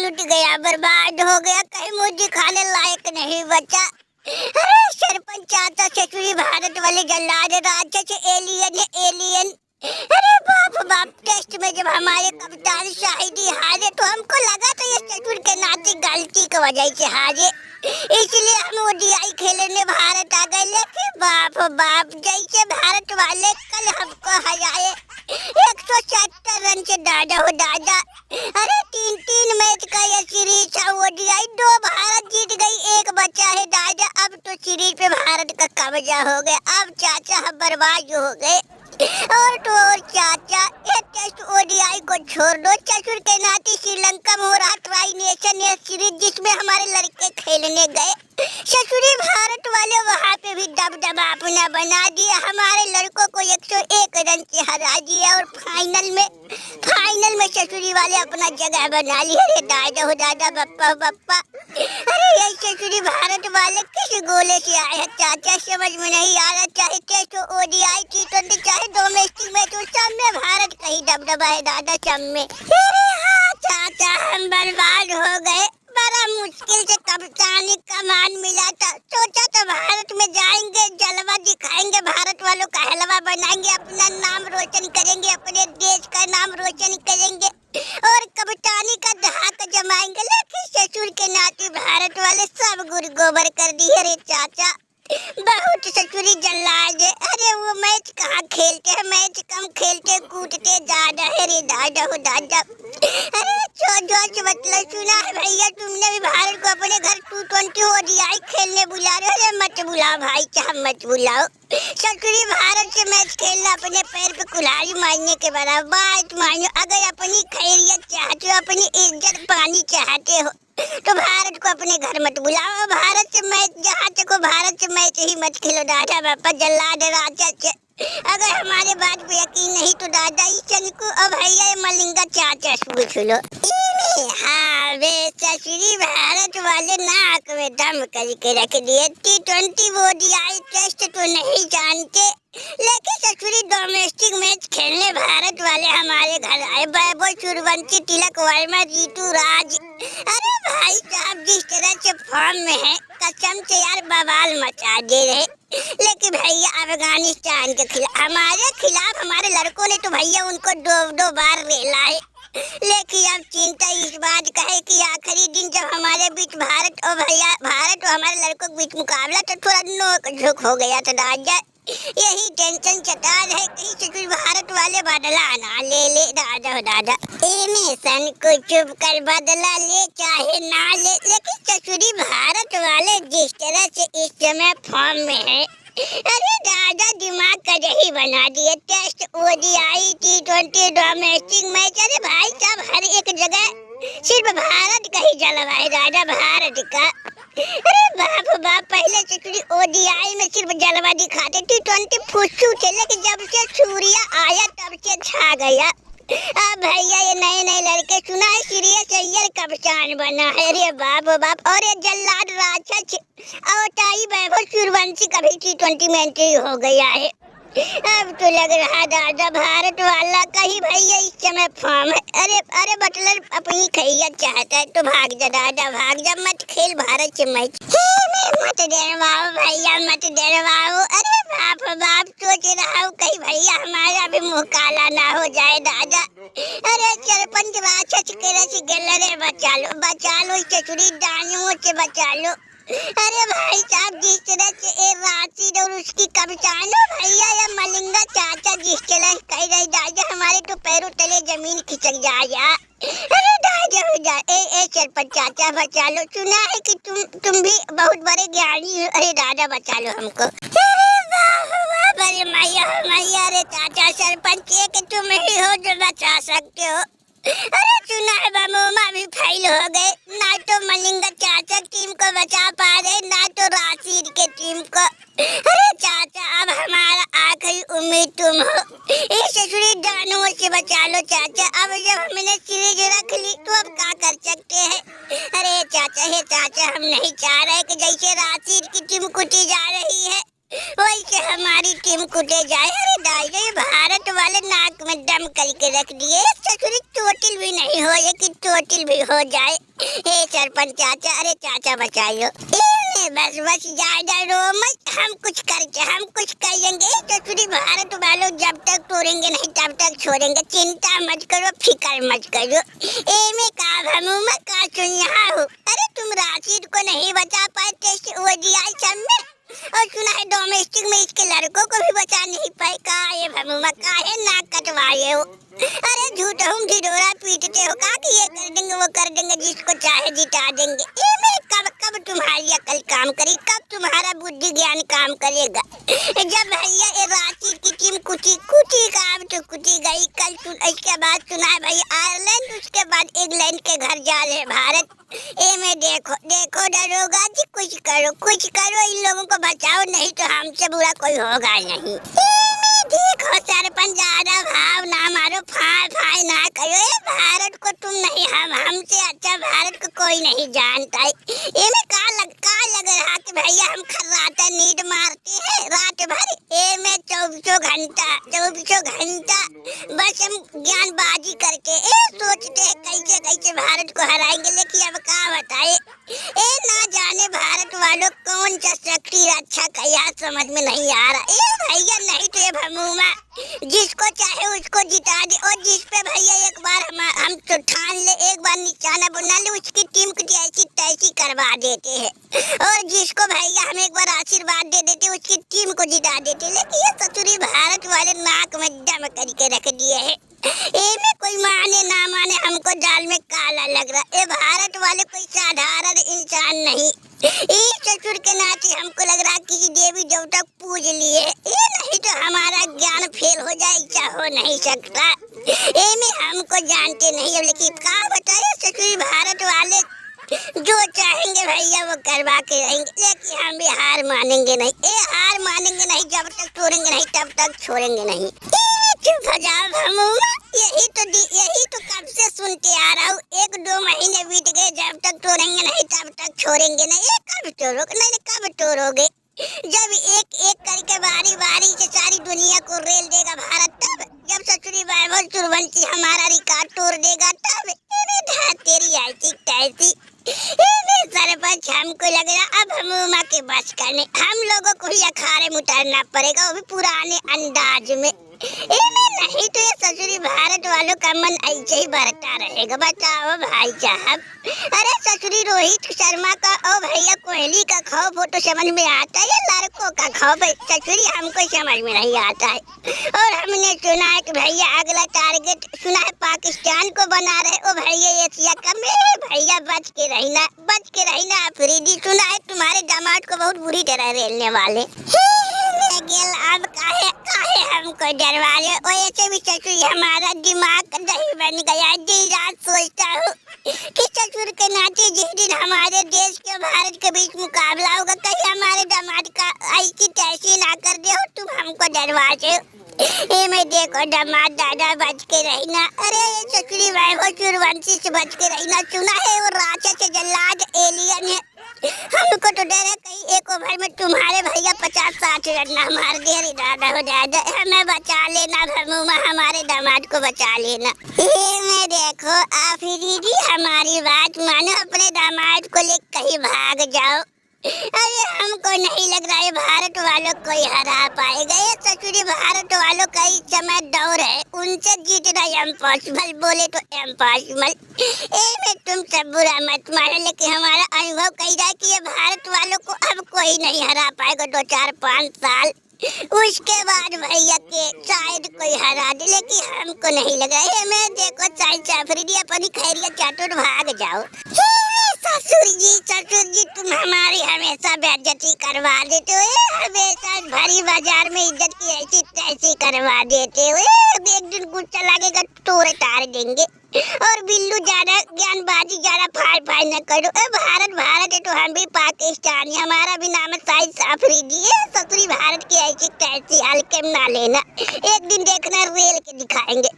लुट गया, बर्बाद हो गया, कहीं मुझे खाने लायक नहीं बचा। अरे सरपंच चाचा ससुरी भारत वाले जल्लाद राक्षस एलियन एलियन। अरे बाप बाप, टेस्ट में जब हमारे कप्तान शाहिदी हारे तो हमको लगा तो ये ससुर के नाते गलती की वजह से हारे, इसलिए हम ओडीआई खेलने भारत आ गए। लेकिन बाप बाप, जैसे भारत वाले कल हमको हराए 170 रन से, दादा हो दादा। अरे 3-3 मैच का ये सीरीज था ओडीआई, 2 भारत जीत गई, 1 बचा है दादा। अब तो सीरीज पे भारत का कब्जा हो गया, अब चाचा हम बर्बाद हो गए। और तो और चाचा, ये टेस्ट ओडीआई को छोड़ दो, ससुर के नाते श्रीलंका में हो रहा ट्राई नेशन ये सीरीज जिसमें हमारे लड़के खेलने गए, ससुरी भारत वाले वहाँ पे भी दबदबा अपना बना दिया, हमारे लड़कों को 101 रन से हरा दिया और फाइनल में ससुरी वाले अपना जगह बना लिया। अरे दादा हो दादा, बप्पा हो बप्पा। अरे ये ससुरी भारत वाले किस गोले से आए हैं चाचा, समझ में नहीं आ रहा। चाहे टेस्ट ओडीआई T20 चाहे डोमेस्टिक मैच, सब में भारत का ही दबदबा है दादा, सब में। अरे हाँ चाचा, हम बर्बाद हो गए, बड़ा मुश्किल से कप्तानी का मान मिला था, सोचा तो भारत में जाएंगे, जलवा दिखाएंगे, भारत वालों का हलवा बनाएंगे, अपना नाम रोशन करेंगे, अपने देश का नाम रोशन करेंगे और कप्तानी का धाक जमाएंगे। लेकिन ससुर के नाते भारत वाले सब गुड़ गोबर कर दिए। अरे चाचा, बहुत ससुरी जल्लाद है। अरे वो मैच कहाँ खेलते हैं, मैच कम खेलते, कूदते ज्यादा है। रे दादा हो दादा। अरे जोश मतलब सुना है भैया, तुमने भी भारत को अपने घर T20 ओडीआई खेलने बुला रहे हो। अरे मत बुलाओ भाई साहब, मत बुलाओ। ससुरी भारत से मैच खेलना अपने पैर पे कुल्हाड़ी मारने के बराबर। बात मानो, अगर अपनी खैरियत चाहते हो, अपनी इज्जत पानी चाहते हो तो भारत को अपने घर मत बुलाओ। भारत से मैच जहाँ तक हो, भारत से मैच ही मत खेलो दादा बापा, जल्लाद राजा। अगर हमारे बात पे यकीन नहीं तो दादा इस चन को अब भैया मलिंगा चाचा पूछ लो। हाँ वे ससुरी भारत वाले नाक में दम करके रख दिए। T20 ओडीआई टेस्ट तो नहीं जानते, लेकिन ससुरी डोमेस्टिक मैच खेलने भारत वाले हमारे घर आए। वैभव सूर्यवंशी, तिलक वर्मा, रितु राज। अरे भाई साहब, जिस तरह से फॉर्म में है, कसम से यार बवाल मचा दे रहे। लेकिन भैया अफगानिस्तान के खिलाफ, हमारे खिलाफ हमारे लड़कों ने तो भैया उनको 2-2 बार रेला है। लेकिन अब चिंता इस बात का है कि आखिरी दिन जब हमारे बीच भारत और हमारे लड़कों के बीच मुकाबला, तो थोड़ा नोक झोंक हो गया था दादा। यही टेंशन सता है, कहीं ससुर भारत वाले बदला ना ले ले दादा हो दादा। एमेसन को चुप कर बदला ले चाहे ना ले, लेकिन ससुरी भारत वाले जिस तरह से इस समय फॉर्म में है, अरे दादा दिमाग का दही बना दिए। Test ODI T20 domestic match, अरे भाई साहब हर एक जगह सिर्फ भारत का ही जलवा है दादा, भारत का। अरे बाप बाप, पहले ससुरी ओडीआई में सिर्फ जलवा दिखाते, T20 फुस्सू थे, लेकिन जब से सूर्या आया तब से छा गया। अब भैया ये नए लड़के, सुना है सीरियस अय्यर कप्तान बना है। अरे बाप बाप, और ये जल्लाद राक्षस अवताई वैभव सूर्यवंशी का भी T20 में एंट्री हो गया है। अब तो लग रहा दादा भारत वाला का ही भैया इस समय फॉर्म है। अरे बटलर अपनी खैरियत चाहता है तो भाग जा दादा, भाग जा, मत खेल भारत से मैच। मत डरवाओ भैया, मत डरवाओ। अरे बाप बाप, सोच रहा हूँ कहीं भैया हमारा भी मुँह काला ना हो जाए दादा। अरे सरपंच राक्षस के रस गलरे बचा लो, ससुरी दानियों से बचा लो। अरे भाई साहब, जिस तरह से ए राशिद और उसकी कप्तान भैया या मलिंगा चाचा जिस तरह कह रहे दादा, हमारे तो पैरों तले जमीन खिसक जाए। अरे दादा ए सरपंच चाचा बचा लो, सुना है कि तुम भी बहुत बड़े ज्ञानी हो। अरे दादा बचा लो हमको। अरे मैया रे चाचा सरपंच कि तुम ही हो जो बचा सकते हो। अरे सुना है बमोमा भी फेल हो गए, ना तो मलिंगा चाचा टीम को बचा पा रहे, ना तो राशिद के टीम को। अरे चाचा अब हमारा आखिरी उम्मीद तुम हो, इस ससुरी दानों से बचा लो चाचा। अब जब हमने सीरीज रख ली तो अब क्या कर सकते हैं। अरे चाचा हम नहीं चाह रहे कि जैसे राशिद की टीम कुटी जा रही है वैसे हमारी टीम कुटे जाए। अरे दादा, ये भारत वाले नाक में दम करके रख दिए। ससुरी चोटिल भी नहीं हो, ये कि चोटिल भी हो जाए। हे सरपंच चाचा, अरे चाचा बचाइयो। बस बस ज्यादा रो मत, हम कुछ करेंगे। ससुरी भारत वालों जब तक तोड़ेंगे नहीं तब तक छोड़ेंगे। चिंता मत करो, फिक्र मत करो। में का भमूमा का सुनिया हो। अरे तुम राशिद को नहीं बचा पाए टेस्ट ओडीआई सब में, और सुना है डोमेस्टिक में इसके लड़कों को भी बचा नहीं पाए। का ये भमूमा का है नाक कटवाए हो। अरे झूठ हम ढिढोरा पीटते हो का कि ये कर देंगे वो कर देंगे, जिसको चाहे जिता देंगे। में कब तुम्हारी अकल काम करी, कब तुम्हारा बुद्धि ज्ञान काम करेगा। जब भैया ये रांची की टीम कुटी का अब तो कुटी गई। कल इसके बाद सुना है भैया आयरलैंड, उसके बाद इंग्लैंड के घर जा रहे भारत। में देखो दरोगा जी, कुछ करो, इन लोगों को बचाओ, नहीं तो हमसे बुरा कोई होगा नहीं। देखो सरपंच, ज्यादा भाव ना मारो, फाय ना करो। भारत को तुम नहीं, हमसे अच्छा भारत को कोई नहीं जानता है। में का लग रहा कि भैया हम खर्राटा नींद मारते हैं रात भर। में 24 घंटा बस हम ज्ञानबाजी करके सोचते हैं कैसे भारत को हराएंगे। लेकिन अब का बताए, ना जाने भारत वालों कौन सा शक्ति रक्षा किया, समझ में नहीं आ रहा। भैया नहीं तो ये भमूमा जिसको चाहे उसको जिता दे, और जिस पे भैया एक बार हम तो ठान ले, एक बार निशाना बना ले, उसकी टीम को ऐसी तैसी करवा देते हैं। और जिसको भैया हम एक बार आशीर्वाद दे देते, उसकी टीम को जिता देते। लेकिन ये ससुरी भारत वाले नाक में दम करके रख दिए है। में कोई माने ना माने, हमको दाल में काला लग रहा। ये भारत वाले कोई साधारण इंसान नहीं। इस ससुर के नाते हमको लग रहा किसी देवी देवता पूज लिए। ये नहीं तो हमारा ज्ञान फेल हो जाए, ऐसा हो नहीं सकता। में हमको जानते नहीं है, लेकिन क्या बताए ससुर भारत वाले जो चाहेंगे भैया वो करवा के रहेंगे। लेकिन हम भी हार मानेंगे नहीं। हार मानेंगे नहीं, जब तक तोड़ेंगे नहीं तब तक छोड़ेंगे नहीं। चुप हो जाओ भमूमा, यही तो कब से सुनते आ रहा हूँ। 1-2 महीने बीत गए, जब तक तोड़ेंगे नहीं तब तक छोड़ेंगे नहीं। कब तोड़ोगे? जब एक करके बारी से सारी दुनिया को रेल देगा भारत, तब जब ससुरी वैभव सूर्यवंशी हमारा रिकॉर्ड तोड़ देगा, तब तेरी ऐसी तैसी। सरपंच हमको लग रहा अब भमूमा के बस करने हम लोगों को ही अखाड़े में उतारना पड़ेगा, वो भी पुराने अंदाज में। नहीं तो ये ससुरी भारत वालों का मन ऐसे ही बढ़ता रहेगा। बताओ भाई साहब, अरे ससुरी रोहित शर्मा का और भैया कोहली का खौफ हो तो समझ में आता है, लड़कों का खौफ ससुरी हमको समझ में नहीं आता है। और हमने सुना है कि भैया अगला टारगेट सुना है पाकिस्तान को बना रहे। ओ भैया एशिया कप में भैया बच के रहना अफरीदी। सुना है तुम्हारे दामाद को बहुत बुरी तरह रेलने वाले। अब काहे हमको डरवा रहे हो। ऐसे भी ससुर हमारा दिमाग दही बन गया। दिन रात सोचता हूँ कि ससुर के नाते जिस दिन हमारे देश के भारत के बीच मुकाबला होगा, कहीं हमारे दामाद का ऐसी तैसी ना कर दे हो तुम हमको डरवा रहे हो। में देखो दामाद दादा बच के रहना। अरे ससुरी वैभव सूर्यवंशी से बच के रहना। सुना है वो राक्षस जल्लाद एलियन है। हमको तो डर है कहीं एक ओवर में तुम्हारे भैया 50-60 रन ना मार दे। अरे दादा हो दादा, हमें बचा लेना भमूमा, हमारे दामाद को बचा लेना। में देखो आफरीदी, हमारी बात मानो, अपने दामाद को ले कहीं भाग जाओ। अरे हमको नहीं लग रहा है भारत वालों को ही हरा पाएगा। ये ससुरी भारत वालों का ही समय दौर है, उनसे जीतना इम्पॉसिबल, बोले तो इम्पॉसिबल। में तुम सब बुरा मत मानो, लेकिन हमारा अनुभव कह रहा है कि ये भारत वालों को अब कोई नहीं हरा पाएगा 2-4-5 साल। उसके बाद भैया के शायद कोई हरा दे, लेकिन हमको नहीं लग रहा है। मैं देखो चाय अफरीदी अपनी खैरियत चाटो भाग जाओ। ससुर जी तुम हमारी हमेशा बेइज्जती करवा देते हो। हमेशा भरी बाजार में इज्जत की ऐसी तैसी करवा देते हो। एक दिन गुस्सा लगेगा तोड़े तार देंगे। और बिल्लू ज्यादा ज्ञानबाजी ज्यादा फाय न करो। भारत है तो हम भी पाकिस्तानी, हमारा भी नाम शायद अफरीदी है। ससुरी भारत की ऐसी तैसी हल्के में ना लेना, एक दिन देखना रेल के दिखाएंगे।